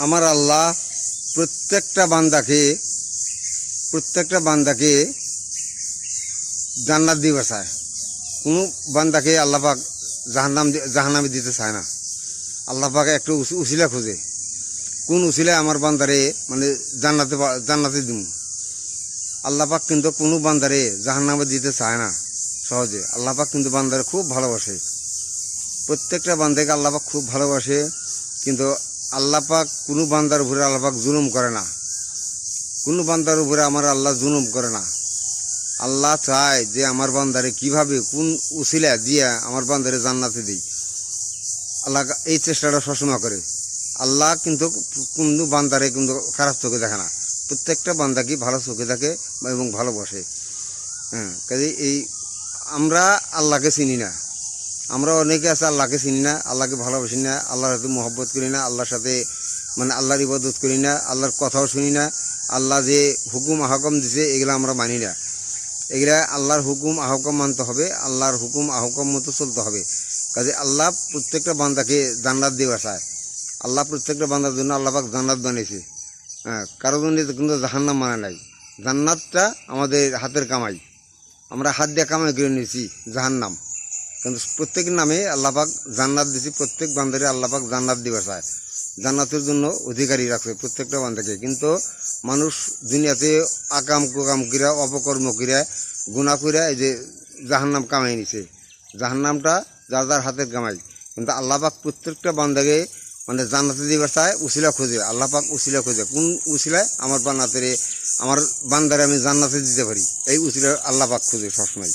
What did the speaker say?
আমার আল্লাহ প্রত্যেকটা বান্দাকে জান্নাত দিয়ে বাঁচায়। কোনো বান্দাকে আল্লাহ পাক জাহান্নামে দিতে চায় না। আল্লাহ পাক একটু উসিলা খোঁজে, কোন উসিলায় আমার বান্দারে মানে জান্নাতে দিব। আল্লাহ পাক কিন্তু কোনো বান্দারে জাহান্নামে দিতে চায় না সহজে। আল্লাহ পাক কিন্তু বান্দারে খুব ভালোবাসে, প্রত্যেকটা বান্দাকে আল্লাহ পাক খুব ভালোবাসে। কিন্তু আল্লাহ পাক কোনো বান্দার উপরে আল্লাহ পাক জুলুম করে না, কোনো বান্দার উপরে আমার আল্লাহ জুলুম করে না। আল্লাহ চায় যে আমার বান্দারে কিভাবে কোন উসিলা দিয়ে আমার বান্দারে জান্নাতে দিই। আল্লাহ এই চেষ্টাটা সবসময় করে। আল্লাহ কিন্তু কোনো বান্দারে কিন্তু খারাপ চোখে দেখে না, প্রত্যেকটা বান্দাকে ভালো চোখে দেখে এবং ভালোবাসে। কাজে এই আমরা আল্লাহকে চিনি না, আমরা অনেকে আছে আল্লাহকে চিনি না, আল্লাহকে ভালোবাসি না, আল্লাহর সাথে মহব্বত করি না, আল্লাহর সাথে মানে আল্লাহর ইবাদত করি না, আল্লাহর কথাও শুনি না। আল্লাহ যে হুকুম আহকাম দিছে এগুলো আমরা মানি না। এগুলা আল্লাহর হুকুম আহকাম মানতে হবে, আল্লাহর হুকুম আহকাম মতো চলতে হবে। কাজে আল্লাহ প্রত্যেকটা বান্দাকে জান্নাত দিয়ে বাঁচায়। আল্লাহ প্রত্যেকটা বান্দার জন্য আল্লাহ পাক জান্নাত বানিয়েছে। কারোর জন্য কিন্তু জাহান্নাম মানে নাই। জান্নাতটা আমাদের হাতের কামাই, আমরা হাত দিয়ে কামাই করে নিয়েছি জাহান্নাম। কিন্তু প্রত্যেক নামে আল্লাহ পাক জান্নাত দিয়েছি, প্রত্যেক বান্দারে আল্লাহ পাক জান্নাত দিয়ে বাঁচায়, জান্নাতের জন্য অধিকারী রাখছে প্রত্যেকটা বান্দাকে। কিন্তু মানুষ দুনিয়াতে আকাম কুকাম কিরা অপকর্ম কিরা গুনাহ কইরা এই যে জাহান্নাম কামাই নিছে। জাহান্নামটা যার যার হাতের কামাই। কিন্তু আল্লাহ পাক প্রত্যেকটা বান্দাকে মানে জান্নাতে দিবার চায়, উসিলা খোঁজে। আল্লাহ পাক উসিলা খোঁজে, কোন উসিলায় আমার বান্দারে আমি জান্নাতে দিতে পারি, এই উসিলা আল্লাহ পাক খোঁজে সবসময়।